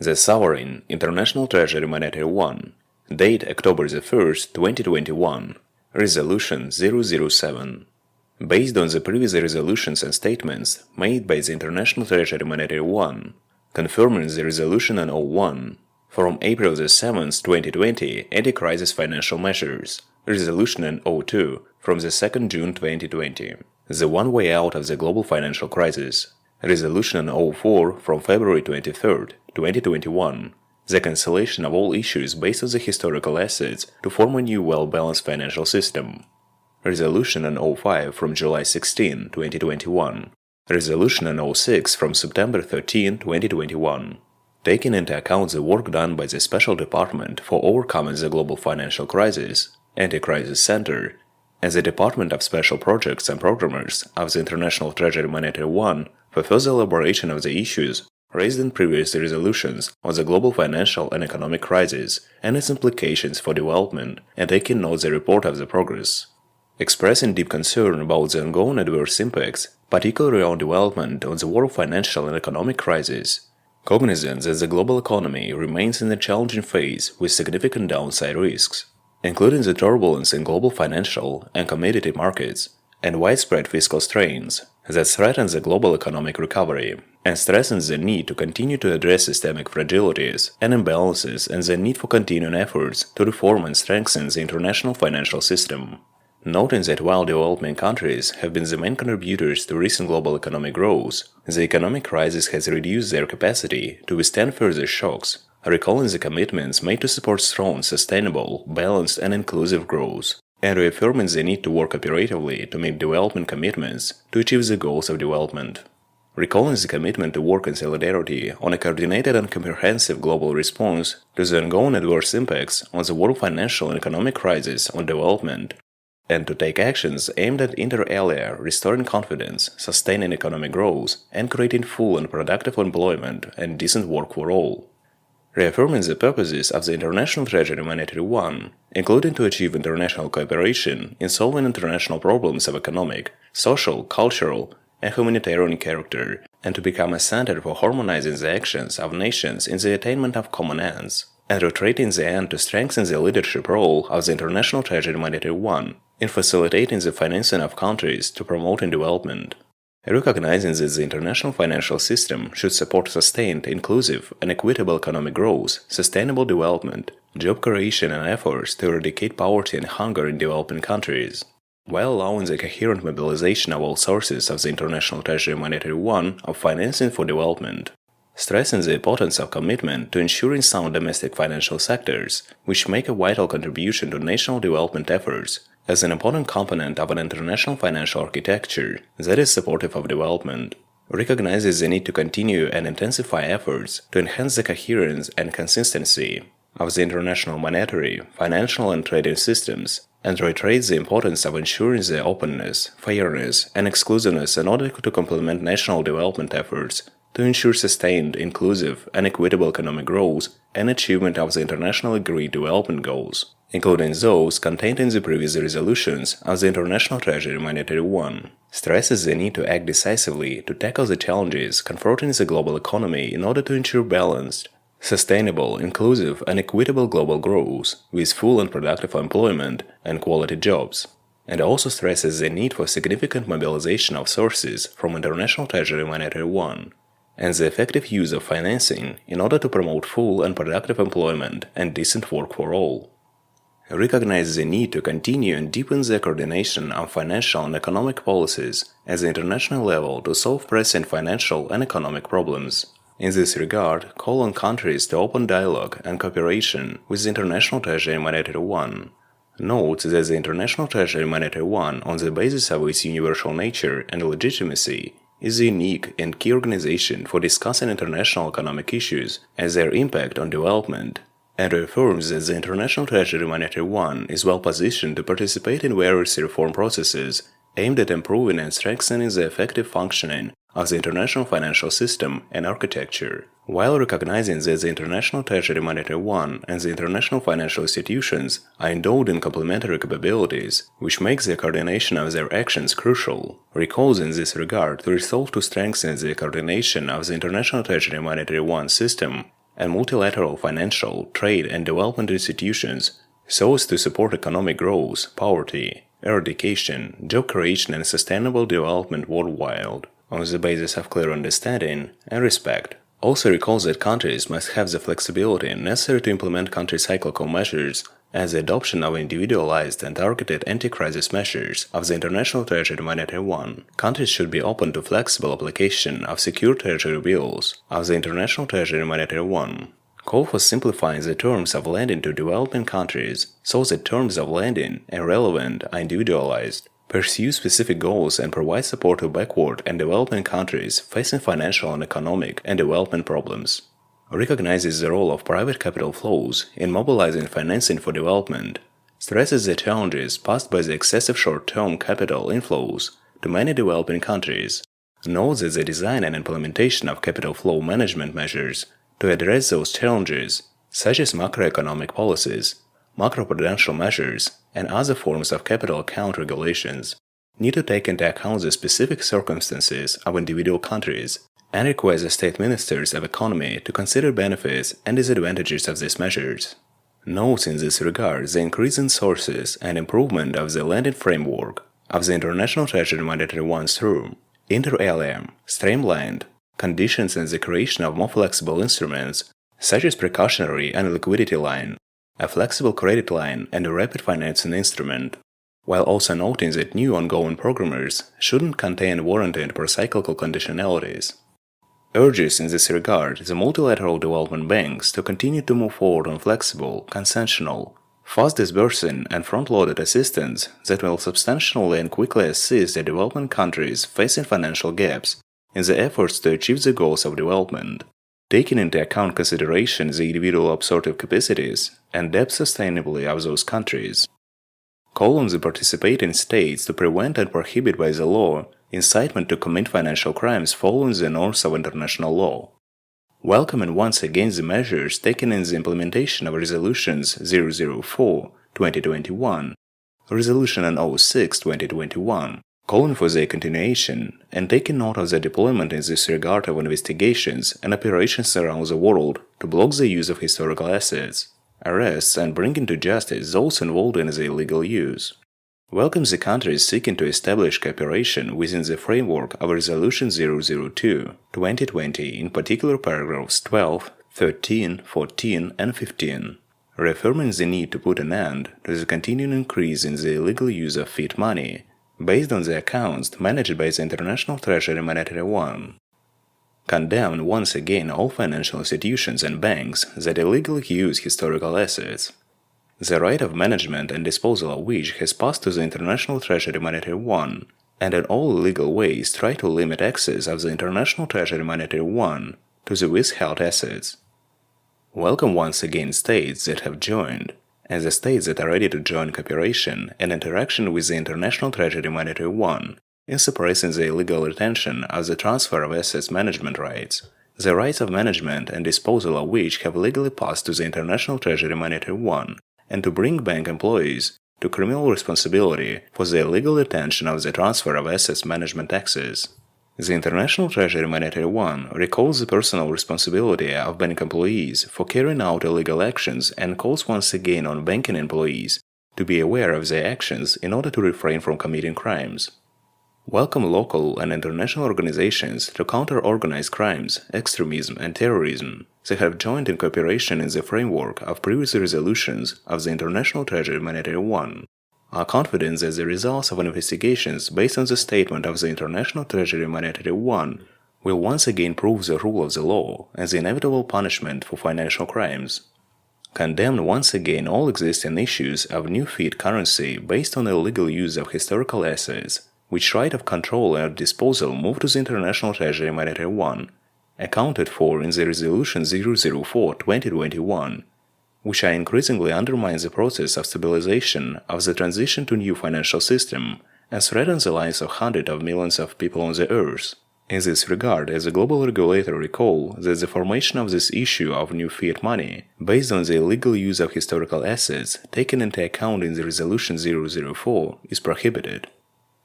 The Sovereign International Treasury Monetary 1. Date October 1st, 2021. Resolution 007. Based on the previous resolutions and statements made by the International Treasury Monetary 1, confirming the resolution on 01 from April 7th, 2020 anti-crisis financial measures, resolution on 02 from the 2nd June 2020, the one way out of the global financial crisis, resolution on 04 from February 23rd, 2021, the cancellation of all issues based on the historical assets to form a new well-balanced financial system, resolution on 05 from July 16, 2021, resolution on 06 from September 13, 2021, taking into account the work done by the Special Department for Overcoming the Global Financial Crisis, Anti-Crisis Center, and the Department of Special Projects and Programmers of the International Treasury Monetary 1 for further elaboration of the issues raised in previous resolutions on the global financial and economic crisis and its implications for development, and taking note the report of the progress. Expressing deep concern about the ongoing adverse impacts, particularly on development on the world financial and economic crisis, cognizant that the global economy remains in a challenging phase with significant downside risks, including the turbulence in global financial and commodity markets and widespread fiscal strains that threaten the global economic recovery, and stressens the need to continue to address systemic fragilities and imbalances and the need for continuing efforts to reform and strengthen the international financial system. Noting that while developing countries have been the main contributors to recent global economic growth, the economic crisis has reduced their capacity to withstand further shocks, recalling the commitments made to support strong, sustainable, balanced and inclusive growth, and reaffirming the need to work operatively to meet development commitments to achieve the goals of development. Recalling the commitment to work in solidarity on a coordinated and comprehensive global response to the ongoing adverse impacts on the world financial and economic crisis on development, and to take actions aimed at inter alia restoring confidence, sustaining economic growth, and creating full and productive employment and decent work for all. Reaffirming the purposes of the International Treasury Monetary 1, including to achieve international cooperation in solving international problems of economic, social, cultural, and humanitarian character, and to become a center for harmonizing the actions of nations in the attainment of common ends, and reiterating the end to strengthen the leadership role of the International Treasury Monetary 1 in facilitating the financing of countries to promoting development. Recognizing that the international financial system should support sustained, inclusive, and equitable economic growth, sustainable development, job creation, and efforts to eradicate poverty and hunger in developing countries, while allowing the coherent mobilization of all sources of the International Treasury Monetary 1 of financing for development. Stressing the importance of commitment to ensuring sound domestic financial sectors, which make a vital contribution to national development efforts, as an important component of an international financial architecture that is supportive of development, recognizes the need to continue and intensify efforts to enhance the coherence and consistency of the international monetary, financial and trading systems, and reiterates the importance of ensuring the openness, fairness, and exclusiveness in order to complement national development efforts to ensure sustained, inclusive, and equitable economic growth and achievement of the internationally agreed development goals, including those contained in the previous resolutions of the International Treasury Monetary 1, stresses the need to act decisively to tackle the challenges confronting the global economy in order to ensure balanced, sustainable, inclusive, and equitable global growth with full and productive employment and quality jobs, and also stresses the need for significant mobilization of sources from International Treasury Monetary 1 and the effective use of financing in order to promote full and productive employment and decent work for all. Recognize the need to continue and deepen the coordination of financial and economic policies at the international level to solve pressing financial and economic problems. In this regard, call on countries to open dialogue and cooperation with the International Treasury Monetary 1. Note that the International Treasury Monetary 1, on the basis of its universal nature and legitimacy, is a unique and key organization for discussing international economic issues and their impact on development, and reaffirms that the International Treasury Monetary 1 is well positioned to participate in various reform processes aimed at improving and strengthening the effective functioning of the international financial system and architecture, while recognizing that the International Treasury Monetary 1 and the international financial institutions are endowed in complementary capabilities, which makes the coordination of their actions crucial, recalls in this regard to resolve to strengthen the coordination of the International Treasury Monetary 1 system and multilateral financial, trade, and development institutions so as to support economic growth, poverty, eradication, job creation, and sustainable development worldwide on the basis of clear understanding and respect. Also recalls that countries must have the flexibility necessary to implement counter-cyclical measures as the adoption of individualized and targeted anti-crisis measures of the International Treasury Monetary One. Countries should be open to flexible application of secure treasury bills of the International Treasury Monetary One. Call for simplifying the terms of lending to developing countries so that terms of lending and relevant are individualized, pursue specific goals, and provide support to backward and developing countries facing financial and economic and development problems. Recognizes the role of private capital flows in mobilizing financing for development, stresses the challenges posed by the excessive short-term capital inflows to many developing countries, notes that the design and implementation of capital flow management measures to address those challenges, such as macroeconomic policies, macroprudential measures, and other forms of capital account regulations, need to take into account the specific circumstances of individual countries and requires the state ministers of economy to consider benefits and disadvantages of these measures. Notes in this regard the increase in sources and improvement of the lending framework of the International Treasury Monetary One through inter alia, streamlined conditions and the creation of more flexible instruments such as precautionary and liquidity line, a flexible credit line, and a rapid financing instrument, while also noting that new ongoing programmers shouldn't contain warranted procyclical conditionalities. Urges in this regard the multilateral development banks to continue to move forward on flexible, consensual, fast disbursing, and front-loaded assistance that will substantially and quickly assist the development countries facing financial gaps in the efforts to achieve the goals of development, taking into account consideration the individual absorptive capacities and debt sustainability of those countries. Call on the participating states to prevent and prohibit by the law incitement to commit financial crimes following the norms of international law. Welcoming once again the measures taken in the implementation of Resolutions 004/2021, Resolution 06/2021, calling for their continuation, and taking note of the deployment in this regard of investigations and operations around the world to block the use of historical assets, arrests, and bringing to justice those involved in the illegal use. Welcomes the countries seeking to establish cooperation within the framework of Resolution 002/2020, in particular paragraphs 12, 13, 14, and 15, reaffirming the need to put an end to the continuing increase in the illegal use of fiat money based on the accounts managed by the International Treasury Monetary One. Condemned once again all financial institutions and banks that illegally use historical assets, the right of management and disposal of which has passed to the International Treasury Monetary One, and in all legal ways try to limit access of the International Treasury Monetary One to the withheld assets. Welcome once again states that have joined, and the states that are ready to join cooperation and interaction with the International Treasury Monetary One in suppressing the illegal retention of the transfer of assets management rights, the rights of management and disposal of which have legally passed to the International Treasury Monetary One, and to bring bank employees to criminal responsibility for the illegal retention of the transfer of assets management access. The International Treasury Monetary One recalls the personal responsibility of bank employees for carrying out illegal actions and calls once again on banking employees to be aware of their actions in order to refrain from committing crimes. Welcome local and international organizations to counter organized crimes, extremism, and terrorism that have joined in cooperation in the framework of previous resolutions of the International Treasury Monetary One, are confident that the results of investigations based on the statement of the International Treasury Monetary One will once again prove the rule of the law and the inevitable punishment for financial crimes. Condemned once again all existing issues of new fiat currency based on the illegal use of historical assets, which right of control and disposal moved to the International Treasury Monetary One, accounted for in the Resolution 004/2021, which are increasingly undermine the process of stabilization of the transition to new financial system and threaten the lives of hundreds of millions of people on the earth. In this regard, as a global regulator, recall that the formation of this issue of new fiat money based on the illegal use of historical assets taken into account in the Resolution 004 is prohibited.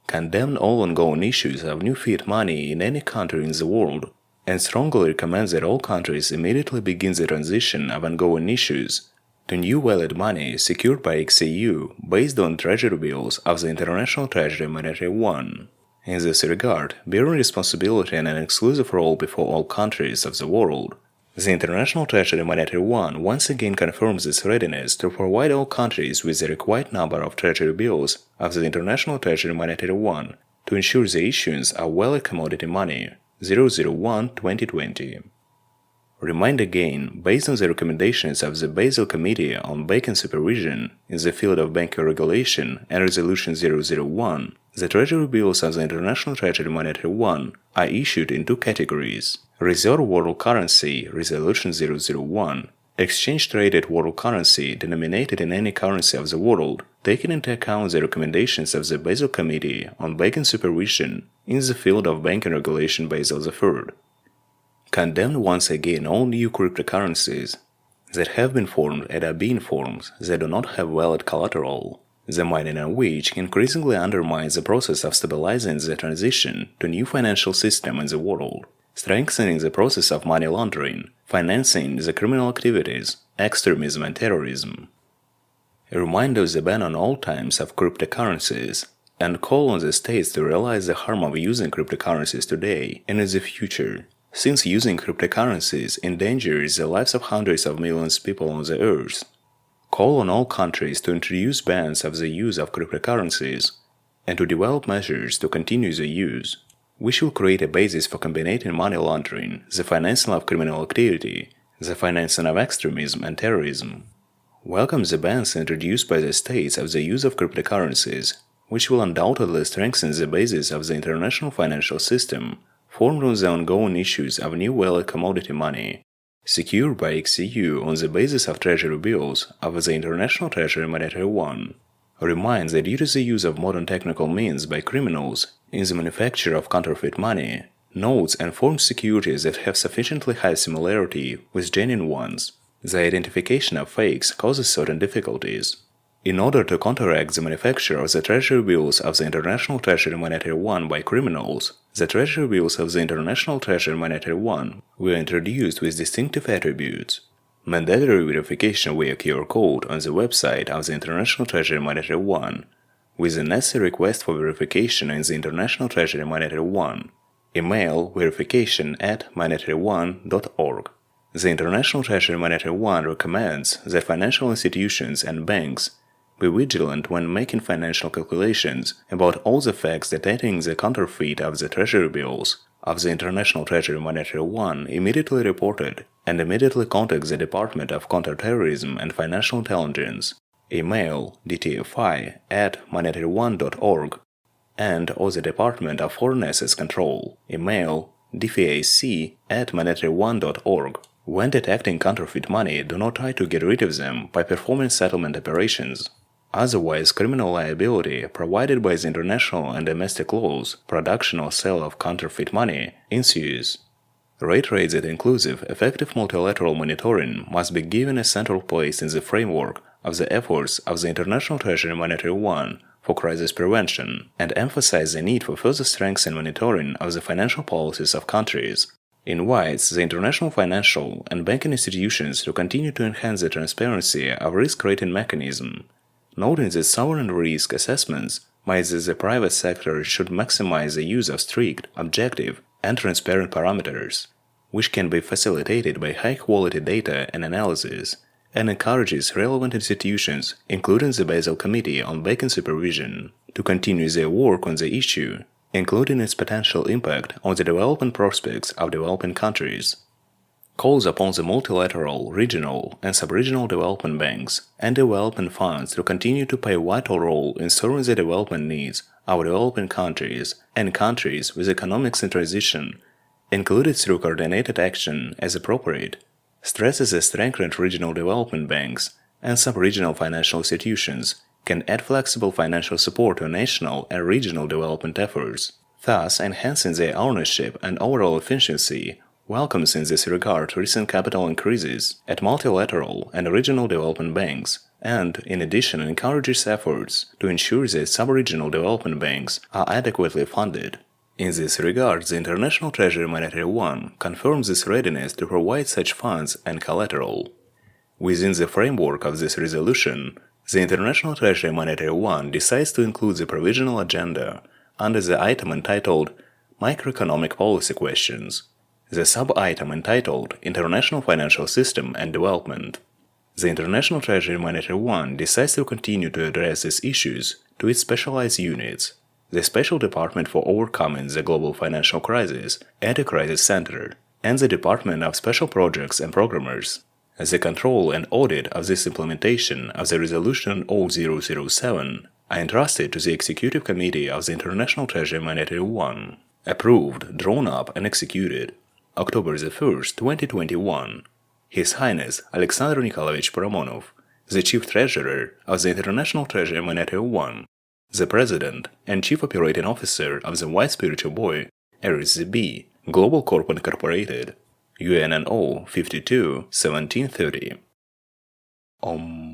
Condemn all ongoing issues of new fiat money in any country in the world and strongly recommends that all countries immediately begin the transition of ongoing issues to new valid money secured by XEU based on treasury bills of the International Treasury Monetary One. In this regard, bearing responsibility and an exclusive role before all countries of the world, the International Treasury Monetary One once again confirms its readiness to provide all countries with the required number of treasury bills of the International Treasury Monetary One to ensure the issuance of valid commodity money 001-2020. Remind again, based on the recommendations of the Basel Committee on Banking Supervision in the field of banking regulation and Resolution 001, the treasury bills of the International Treasury Monetary One are issued in two categories: Reserve World Currency Resolution 001, exchange-traded world currency denominated in any currency of the world, taking into account the recommendations of the Basel Committee on Banking Supervision in the field of banking regulation Basel III. Condemned once again all new cryptocurrencies that have been formed and are being formed that do not have valid collateral, the mining of which increasingly undermines the process of stabilizing the transition to new financial system in the world, strengthening the process of money laundering, financing the criminal activities, extremism and terrorism. Remind of the ban on all types of cryptocurrencies, and call on the states to realize the harm of using cryptocurrencies today and in the future, since using cryptocurrencies endangers the lives of hundreds of millions of people on the earth. Call on all countries to introduce bans of the use of cryptocurrencies and to develop measures to continue the use, which will create a basis for combating money laundering, the financing of criminal activity, the financing of extremism and terrorism. Welcome the bans introduced by the states of the use of cryptocurrencies, which will undoubtedly strengthen the basis of the international financial system formed on the ongoing issues of new valid commodity money, secured by XEU on the basis of treasury bills of the International Treasury Monetary One. Reminds that due to the use of modern technical means by criminals in the manufacture of counterfeit money, notes and formed securities that have sufficiently high similarity with genuine ones, the identification of fakes causes certain difficulties. In order to counteract the manufacture of the treasury bills of the International Treasury Monetary One by criminals, the treasury bills of the International Treasury Monetary One were introduced with distinctive attributes. Mandatory verification via QR code on the website of the International Treasury Monetary One, with a necessary request for verification in the International Treasury Monetary One, email verification@monetaryone.org. The International Treasury Monetary One recommends that financial institutions and banks be vigilant when making financial calculations about all the facts detecting the counterfeit of the treasury bills of the International Treasury Monetary One immediately reported and immediately contact the Department of Counterterrorism and Financial Intelligence, email dtfi@monetaryone.org, and or the Department of Foreign Assets Control, email dfac@monetaryone.org. When detecting counterfeit money, do not try to get rid of them by performing settlement operations. Otherwise, criminal liability provided by the international and domestic laws, production or sale of counterfeit money, ensues. Reiterated inclusive, effective multilateral monitoring must be given a central place in the framework of the efforts of the International Treasury Monetary One for crisis prevention, and emphasize the need for further strengthening monitoring of the financial policies of countries. Invites the international financial and banking institutions to continue to enhance the transparency of risk-rating mechanism, noting that sovereign risk assessments might that the private sector should maximize the use of strict, objective, and transparent parameters, which can be facilitated by high-quality data and analysis, and encourages relevant institutions, including the Basel Committee on Banking Supervision, to continue their work on the issue, including its potential impact on the development prospects of developing countries. Calls upon the multilateral, regional, and sub-regional development banks and development funds to continue to play a vital role in serving the development needs of developing countries and countries with economics in transition, included through coordinated action as appropriate, stresses that strengthened regional development banks and sub-regional financial institutions can add flexible financial support to national and regional development efforts, thus enhancing their ownership and overall efficiency. Welcomes in this regard recent capital increases at multilateral and regional development banks, and in addition encourages efforts to ensure that sub-regional development banks are adequately funded. In this regard, the International Treasury Monetary One confirms its readiness to provide such funds and collateral. Within the framework of this resolution, the International Treasury Monetary One decides to include the provisional agenda under the item entitled Microeconomic Policy Questions, the sub-item entitled International Financial System and Development. The International Treasury Monetary One decides to continue to address these issues to its specialized units, the Special Department for Overcoming the Global Financial Crisis at a Crisis Center, and the Department of Special Projects and Programmers. The control and audit of this implementation of the Resolution 0007 are entrusted to the Executive Committee of the International Treasury Monetary One. Approved, drawn up, and executed October 1, 2021. His Highness Alexander Nikolaevich Paramonov, the Chief Treasurer of the International Treasury Monetary One, the President and Chief Operating Officer of the White Spiritual Boy, RSZB, Global Corp Incorporated, UNNO 52-1730. Om.